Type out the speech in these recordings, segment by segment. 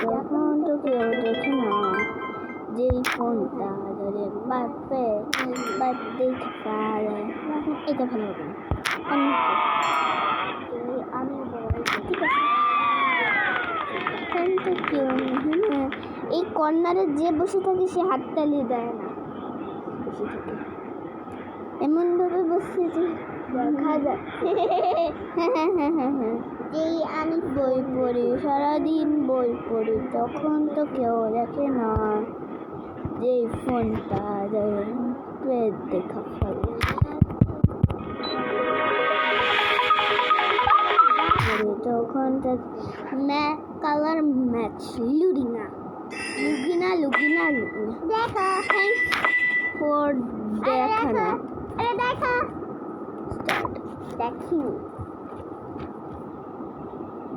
তখন তো কেউ দেখে না যেই ফোনটা ধরে বাপে দেখতে পারে এটা ভালো হবে আমি ঠিক আছে ফোনটা কেউ হ্যাঁ এই কর্নারে যে বসে থাকে সে হাততালি দেয় না বসে থাকে এমনভাবে বসে যে দেখা যায় যেই আমি বই পড়ি সারাদিন বই পড়ি তখন তো কেউ দেখে না যেই ফোনটা দেখা ফলে তখন কালার ম্যাচ লুগিনা দেখা ফর দেখানো দেখা স্টার্ট দেখি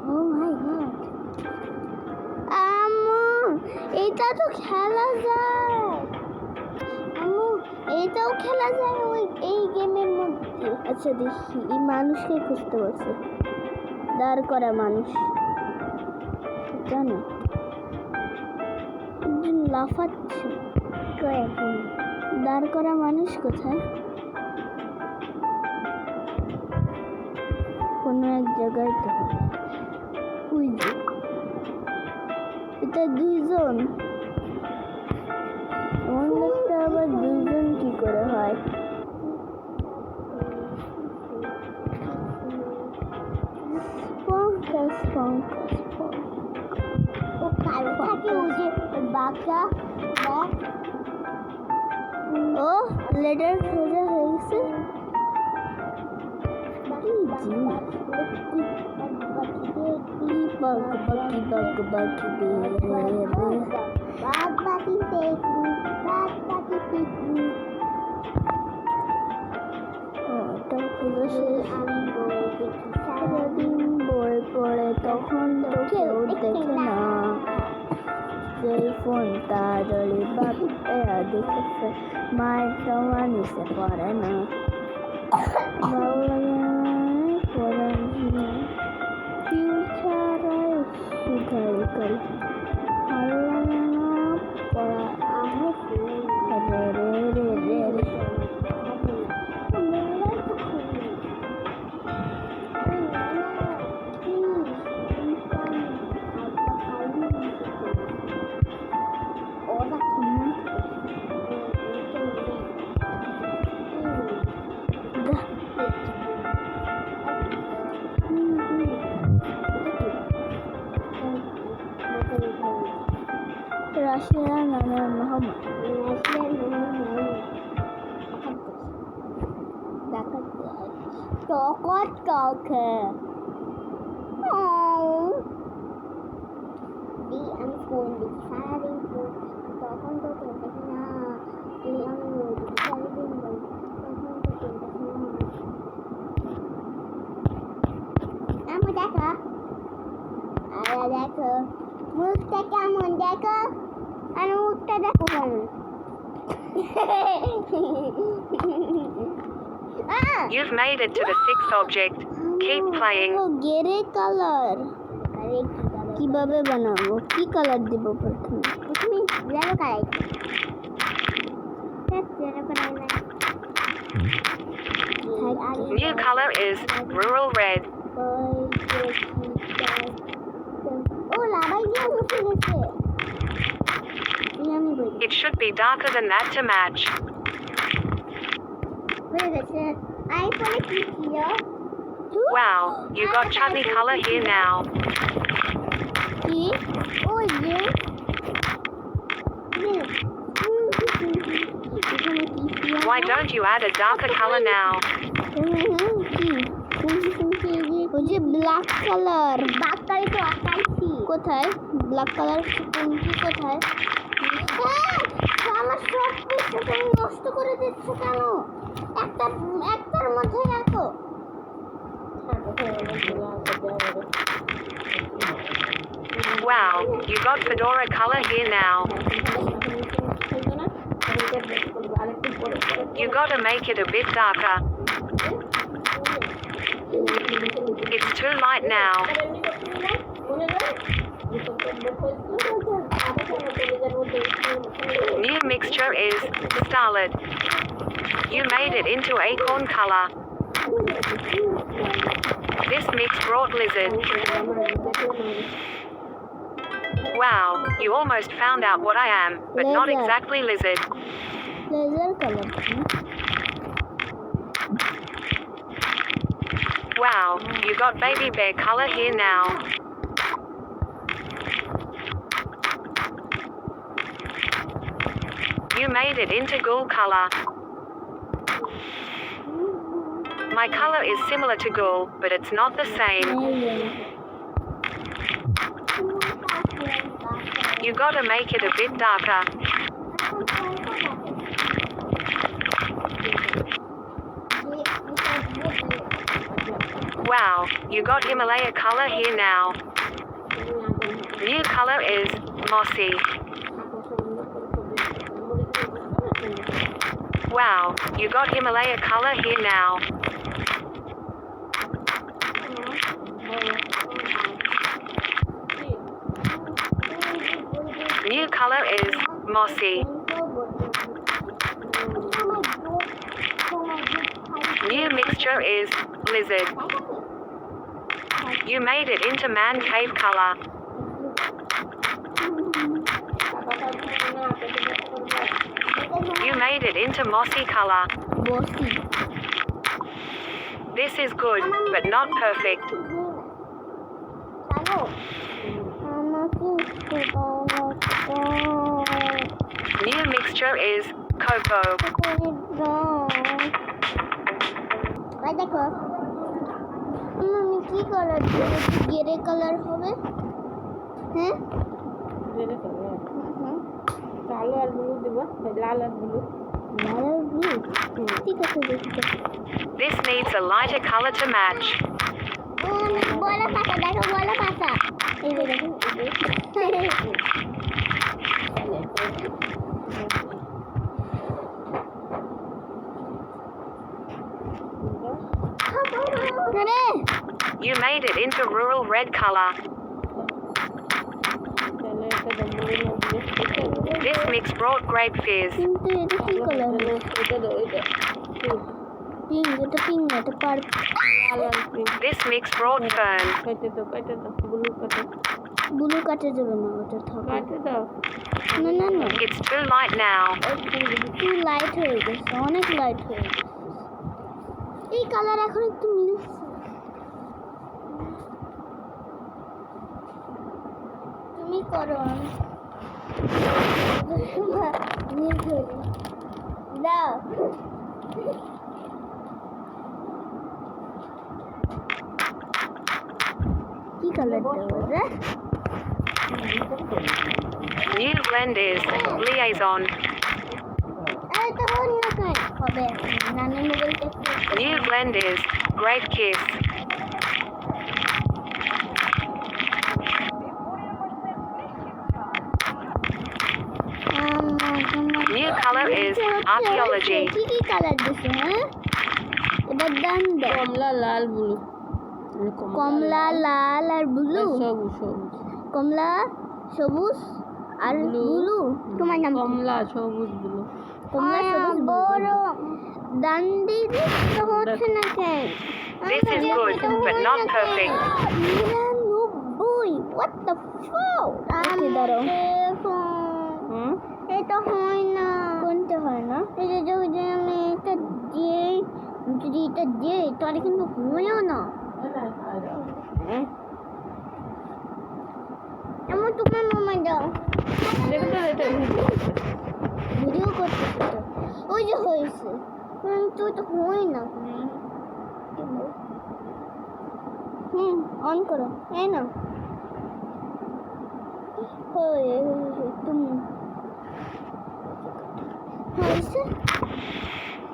ও মাই গড আম্মু এটা তো খেলা যায় আম্মু এটাও খেলা যায় ওই এই গেমের মধ্যে আচ্ছা দেখি এই মানুষকে খুঁজতে বলছে দাঁড় করা মানুষ জানো একজন লাফাচ্ছে এখন দাঁড় করা মানুষ কোথায় কোনো এক জায়গায় তো ওই যে এটা দুইজন এমন দেখতে আবার দুইজন কি করে হয় ও কালো থাকে ওই যে বাঘটা ও লেটার সোজা হয়ে গেছে সারাদিন বই পড়ে তখন তো কেউ দেখে না যে ফোনটা ধরে বাপে দেখেছে মায়ের তো মানুষে পড়ে না ভালো লাগে পড়ে ফিউচারে সুখাই করে ভালো লাগে না পড়া রাশিয়ার নামের মোহাম্মদ চকট কাউকে আমি ফোন দেখি সারাদিন তখন তো কেউ দেখি না আমি সারাদিন তখন তো কেউ দেখি না আমি দেখো দেখো মুখটা কেমন দেখো আর মুখটা দেখো কেমন You've made it to the sixth object. Keep playing. Grey colour কিভাবে বানাবো কি কালার দেব প্রথমে yellow colour New color is rural red. ও লাভাই দিয়ে উঠে গেছে It should be darker than that to match. Wow, you got chutney color here now. Why don't you add a darker color now? Black colour কোথায় black colour কোথায় আমার সব কিছু নষ্ট করে দিচ্ছ কেন একটার মধ্যে রাখো Wow, you got fedora color here now. You gotta make it a bit darker. It's too light now. New mixture is starlet. You made it into acorn color. This mix brought lizard. Wow, you almost found out what I am, but not Lizard. exactly lizard. Laser colour की Wow, you got baby bear color here now. You made it into ghoul color. My color is similar to ghoul, but it's not the same. You gotta make it a bit darker. Wow, you got Himalaya color here now. New color is mossy. Wow, you got Himalaya color here now. New color is mossy. New mixture is lizard. You made it into man cave color. You made it into mossy color. Bossy This is good, but not perfect. चलो আমাকে New mixture is cocoa. ভাই দেখো আমি কি colour দেব grey colour হবে হ্যাঁ কালো আর blue দিব লাল আর ব্লু লাল আর ব্লু ঠিক আছে দেখো This needs a lighter color to match. বলা পাতা দেখো বলা পাতা এই যে দেখো আরে You made it into rural red color. তাহলে এটা ব্লু না This mix brought grape fizz. কিন্তু এটা কি কালার এটা দাও এটা পিঙ্ক এটা পিঙ্ক না এটা পার্পল লাল আর pink This mix brought fern. কেটে দাও ব্লু কাটে ব্লু কাটে যাবে না ওটা থাকবে কাটে দাও না না না It's too light now. একটু লাইট হয়ে গেছে অনেক লাইট হয়ে গেছে এই কালার এখন একটু মিলছে তুমি করো দাও কি কালার দেবো রে New blend is liaison. আরে তো অন্য কাজ হবে নানি mobile test New blend is grape kiss. New color is archaeology. কি কি কালার দিছো হ্যাঁ এবার ডান দাও কমলা লাল ব্লু কমলা লাল আর ব্লু সবুজ সবুজ কমলা সবুজ আর ব্লু তোমার নাম কি? কমলা সবুজ ব্লু কমলা সবুজ বড় ডান্ডি তো হচ্ছে না কেন This is good, but not perfect. 99 what the fuck ওকে দাঁড়াও হুম এটা হয় না কোনটা হয় না এটা যদি আমি এটা দিই যদি এটা দিই তাহলে কিন্তু হয়ও না এমন তোমার মামা দাও দেখো তো এটা ভিডিও করতেছে তো ওই যে হয়েছে কিন্তু তো হয় না অন করো এই না তুমি হয়েছে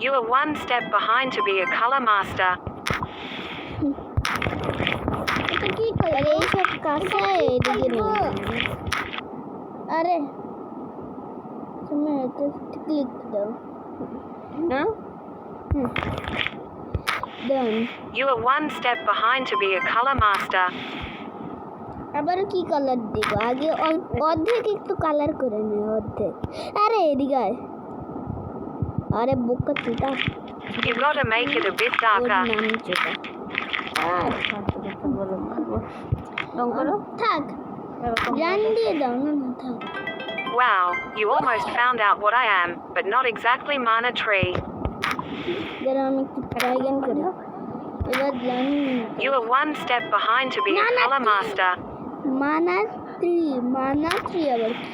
You are one step behind to be a color master. এটা কি কালার এইসব কাছে এদিকে নেই আরে তুমি এটা ক্লিক দাও না Done. You are one step behind to be a color master. আবার কি কালার দিব? আগে অর্ধেক একটু কালার করে নে, অর্ধেক। আরে এদিকে আয়। আরে বোকা চুটা। You gotta make it a bit or darker. নাম চুটা। রং করো থাক, এরকম জান দিয়ে দাও না, না থাক। Wow, you almost found out what I am, but not exactly Mana Tree. যারা আমি একটু ট্রাইগেন করি। এবার জান You are one step behind to be a Mana color Tree. master. মানা ট্রি আবার কি?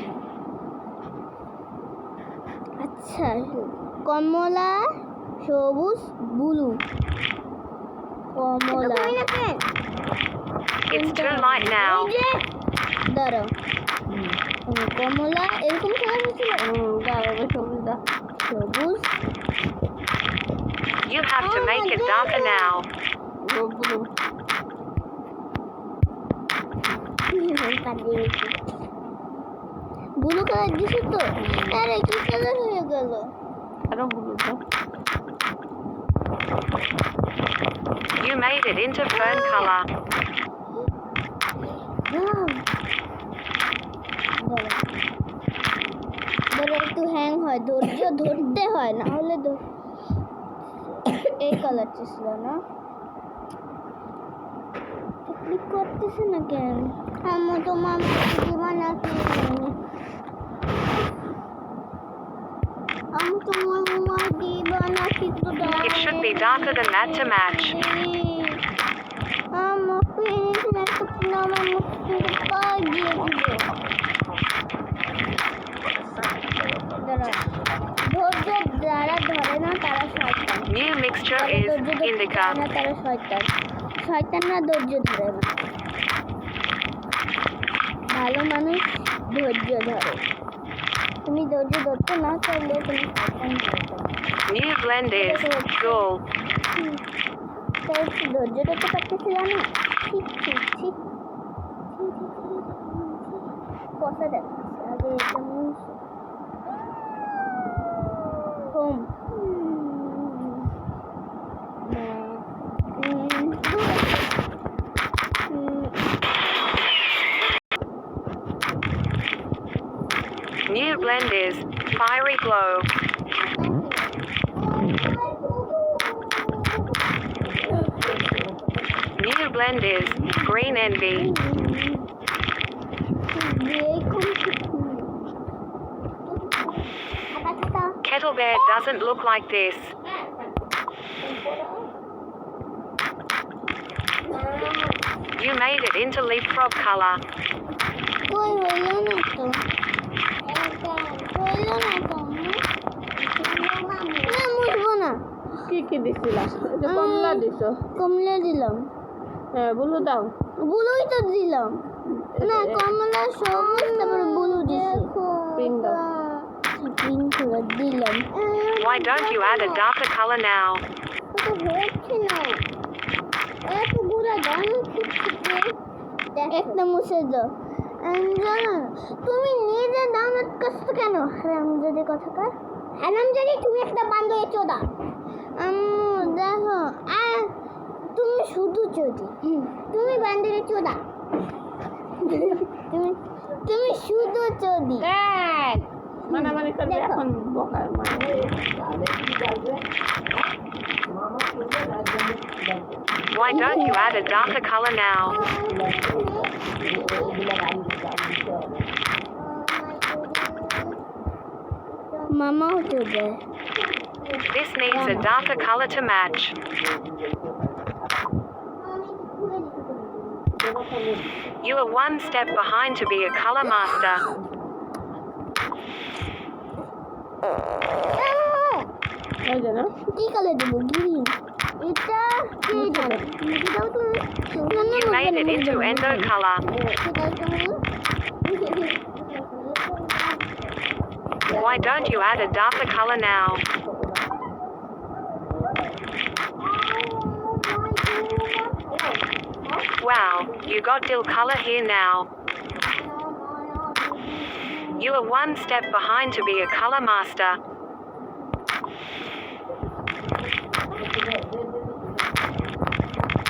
আচ্ছা, কমলা, সবুজ, blue. Kamala. It's too light now. দাঁড়াও, কমলা এরকম কালার হয়েছিল। দাঁড়াবে সবুজ দা সবুজ, You have to make it darker now. Blue blue colour দিছো তো? আরে কি কালার হয়ে গেল? আরো ব্লু দাও You made it into fern color. ধরো একটু হ্যাং হয়, ধৈর্য ধরতে হয়, না হলে এই কালার ছিল না। ক্লিক করতেছে না কেন? আমি তোমার দিবা নাকি? আমি তোমার তোমার দিবা নাকি? It should be darker than that to match. আমার পেরেন্টস একটা আমার মুখে পা দিয়ে দিবে। ধৈর্য যারা ধরে না তারা শয়তান। New mixture is indica. না তারা শয়তান। শয়তান না ধৈর্য ধরে না। ভালো মানুষ ধৈর্য ধরে। তুমি ধৈর্য ধরতে না চাইলে তুমি শয়তান হয়ে যাবে। New blend is gold. তাই একটু ধৈর্য ধরতে পারতেছিল না? ঠিক ঠিক ঠিক কথা দেখাচ্ছে আগে এটা মুছে home New blend is fiery glow. New blend is green envy. Kettle bear doesn't look like this. You made it into leapfrog color. কই হইল না তো হইল না তো না মুছবো না কি কি দিছিলা এটা কমলা দিছো কমলা দিলাম হ্যাঁ ব্লু দাও ব্লুই তো দিলাম না কমলা সবুজ তারপর ব্লু দিছি পিঙ্ক দাও পিঙ্ক কালার দিলাম Why don't you add a darker color now? তো হচ্ছে না এত পুরো দাম একটা মুছে দাও জানো তুমি নিজে দামের কষ্ট কেন হারামজাদি কথাকার হারামজাদি তুমি একটা বান্ধবী চোদা দেখো তুমি শুধু চোদি তুমি বান্ধবী চোদা তুমি শুধু চোদি মানামানি করবে এখন বকার মানে Why don't you add a darker color now? মামাও চোদে This needs a darker color to match. You are one step behind to be a color master. ওই যে না কি কালার দেবো গ্রিন এটা কি জানো দাও তুমি You made it into endo color. Why don't you add a darker color now? Wow, you got dill color here now. You are one step behind to be a color master.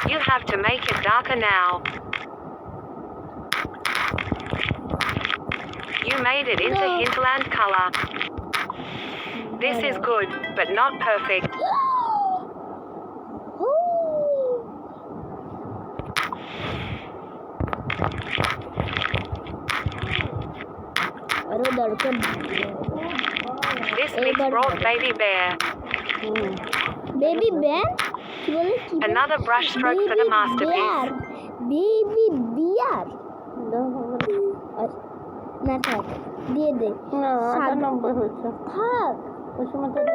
You have to make it darker now. You made it into No. hinterland color. This is good, but not perfect. আরো দরকার This mix brought baby bear. Baby bear কি বলে কি Another brush stroke for the masterpiece. Baby bear না থাক দিয়ে দে না 98 হয়েছে থাক ওই সময় তো 99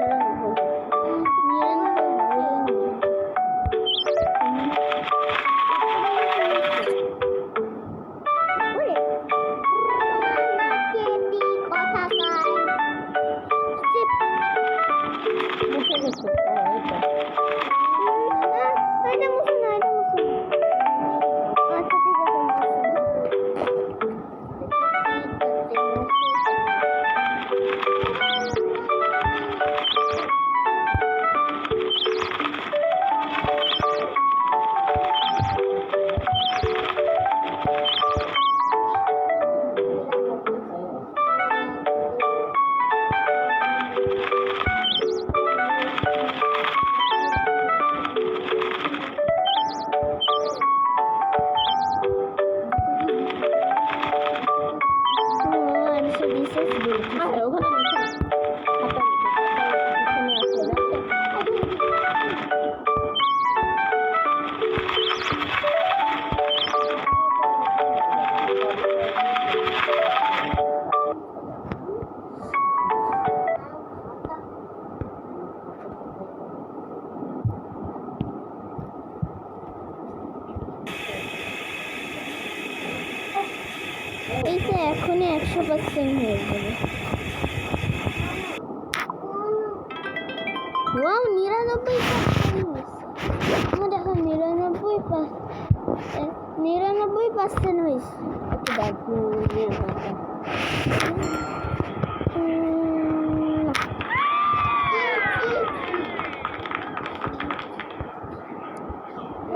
মুখে গেছে এটা আরে ওখানে নিচে হাতা পিছনে আসলে যাচ্ছে এইটা এখনই 100% হয়ে যাবে ওয়াও 99% আমার দেখো 99% হয়েছে ওকে দেখো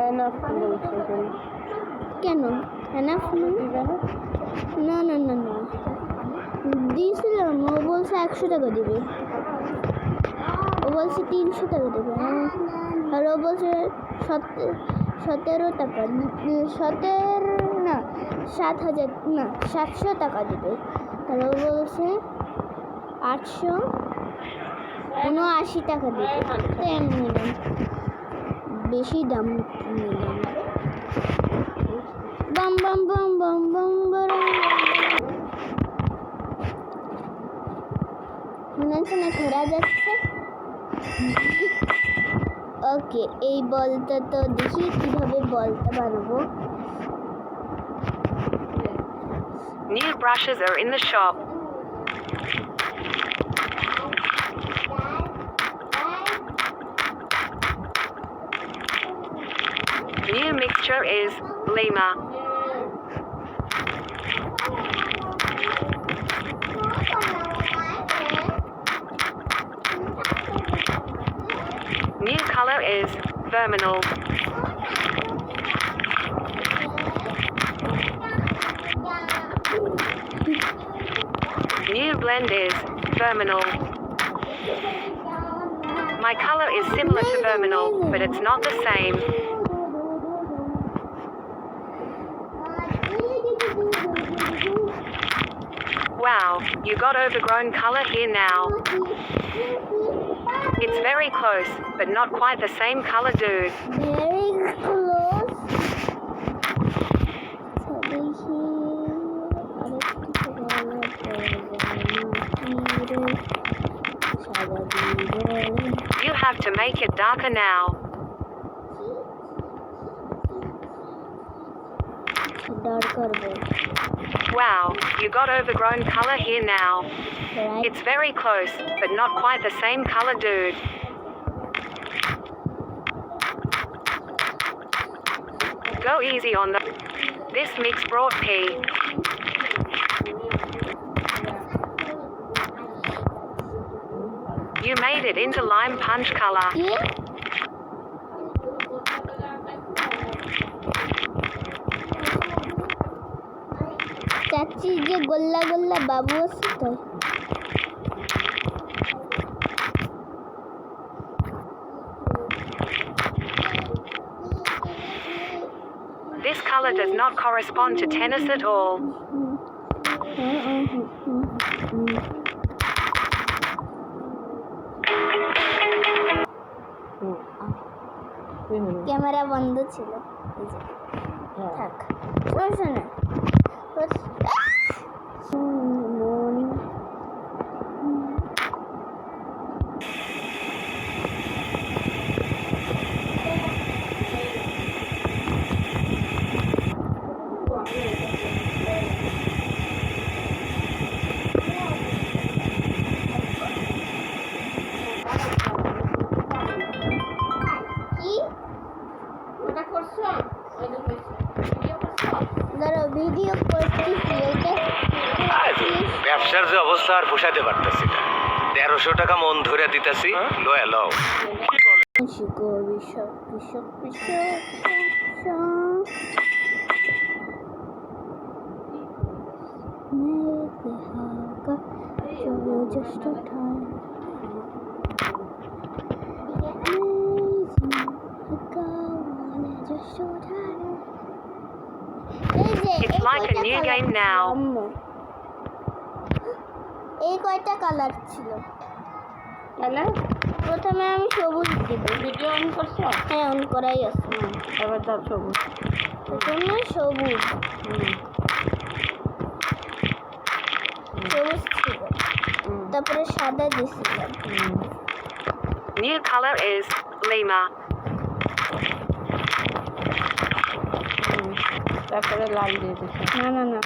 এনাফ বলছে কেন এনাফ দিবে না না না না না দিয়েছিলাম ও বলছে 100 টাকা দিবে ও বলছে 300 টাকা দেবে আর ও বলছে 17 টাকা 17 না 7000 না 700 টাকা দেবে আর ও বলছে 879 টাকা দেবে তো আমি নিলাম বেশি দাম নিলাম বাম বাম বাম বাম বাম বাম মনে হচ্ছে না ঘোরা যাচ্ছে ওকে এই বলটা তো দেখি কিভাবে বলটা বানাবো New brushes are in the shop. New mixture is Lima. New color is Verminal. New blend is Verminal. My color is similar to Verminal, but it's not the same. Wow, you got overgrown color here now. It's very close, but not quite the same color, dude. very close You have to make it darker now. darker Wow, you got overgrown color here now. right It's very close, but not quite the same color, dude. Go easy on the... This mix brought pea. You made it into lime punch color. yeah ভাবছি যে গোল্লা গোল্লা বাবু আছে তাই। This color does not correspond to tennis at all. Camera বন্ধ ছিল এই যে। থাক সমস্যা না। ভিডিও করতেছি এটা ব্যবসার যে অবস্থা আর পোষাতে পারতেছি না। 1300 টাকা মন ধরে দিতেছি, লয়া লও। It's like a new game now. এই কয়টা কালার ছিল? কালার প্রথমে আমি সবুজ দিব। ভিডিও অন করছো? হ্যাঁ অন করাই আছে। এবার দাও সবুজ। প্রথমে সবুজ সবুজ ছিল, তারপরে সাদা দিয়েছিলাম। New color is Lima. তারপরে লাল দিয়ে দিচ্ছি। না না না,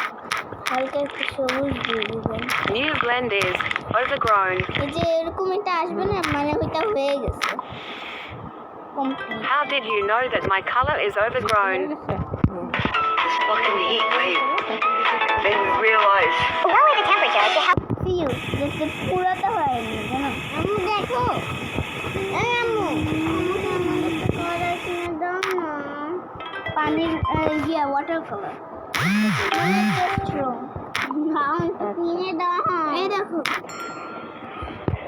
হালকা একটু সবুজ দিয়ে দিবেন। New blend is overgrown. এই যে এরকম এটা আসবে না, মানে ওইটা হয়ে গেছে complete. How did you know that my color is overgrown? Fucking heat wave. Then we realize. Lower the temperature to help feel যে পুরোটা হয়নি জানো। আম্মু দেখো, এই আম্মু আমাকে আমাদের একটা কালার কিনে দাও না। পানির ওয়াটার কালার কিনে দাও। এই দেখো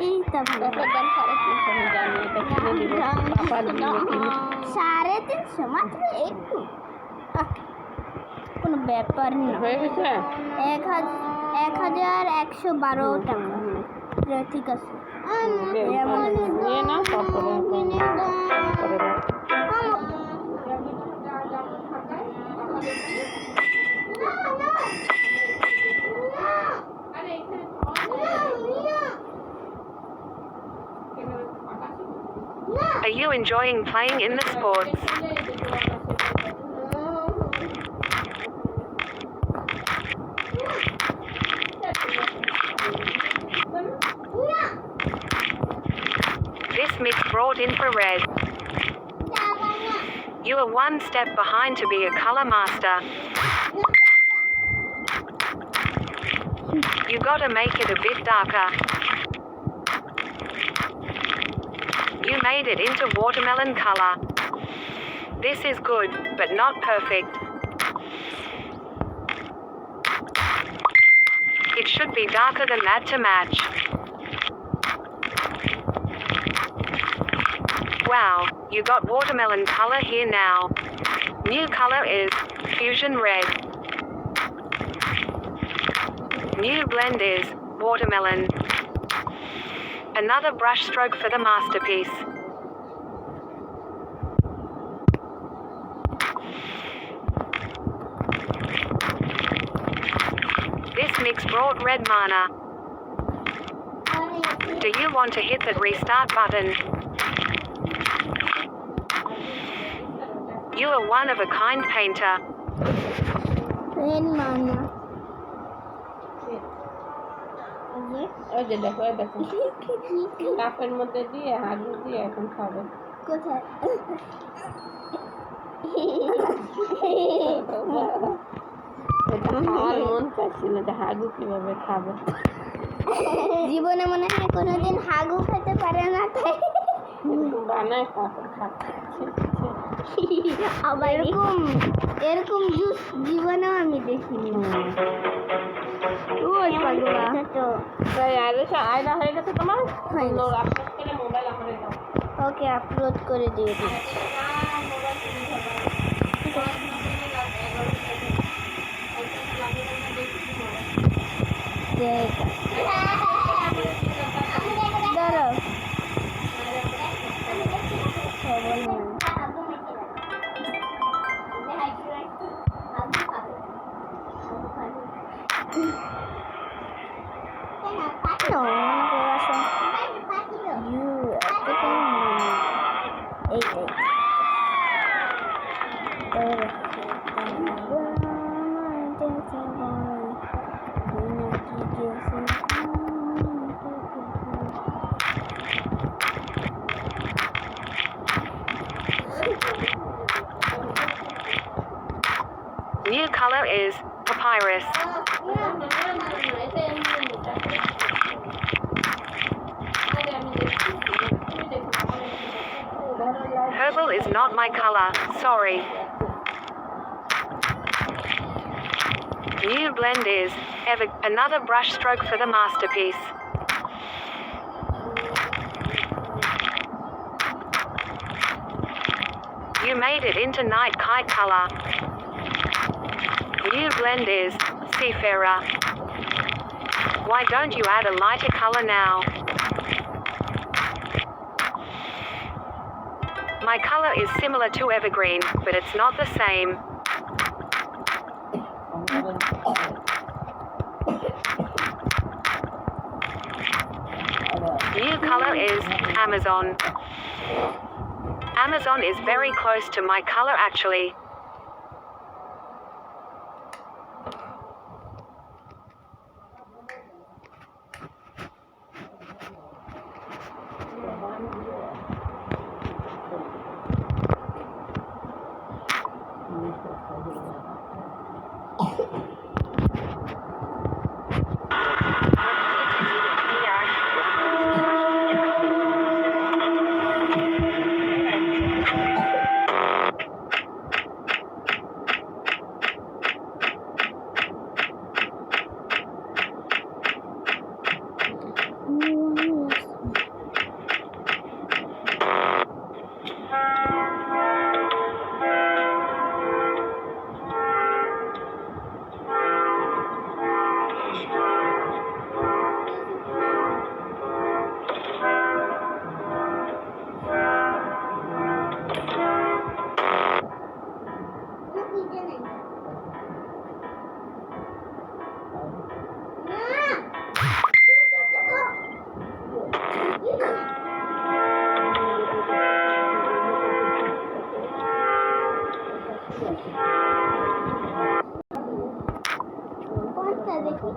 এইটা ভালো। দাম খারাপ আমি জানি, এটা কিনে দিব। পাপা দিবে কিনে। 350 মাত্র একটু, কোনো ব্যাপার না। হয়ে গেছে? 1112 টাকা। ঠিক আছে নিয়ে নাও, তারপরে Are you enjoying playing in the sports? This mix brought infrared. You are one step behind to be a color master. You gotta make it a bit darker. You made it into watermelon color. This is good, but not perfect. It should be darker than that to match. Wow, you got watermelon color here now. New color is fusion red. New blend is watermelon. Another brush stroke for the masterpiece. This mix brought red mana. Do you want to hit that restart button? You are one of a kind painter. Red মানা। ওই যে দেখো, ওই দেখো কাপের মধ্যে দিয়ে হাগু দিয়ে এখন খাবে। কোথায়? খাওয়ার মন চাচ্ছিল যে হাগু কিভাবে খাবে। জীবনে মনে হয় কোনোদিন হাগু খেতে পারে না, তাই এরকম বানায় তারপর খাচ্ছে আবার এরকম এরকম জুস জীবনেও আমি দেখিনি ওই পাগলা তাই আয়না হয়ে গেছে তোমার হয়ে গেছে। আপলোড করে মোবাইল আমার দাও ওকে আপলোড করে দিয়ে দিই দাঁড়াও খবর নেই। No, you New color is papyrus. Purple is not my color, sorry. New blend is another brush stroke for the masterpiece. You made it into night kite color. New blend is seafarer. Why don't you add a lighter color now? My color is similar to evergreen, but it's not the same. New color is Amazon. Amazon is very close to my color actually. দেখি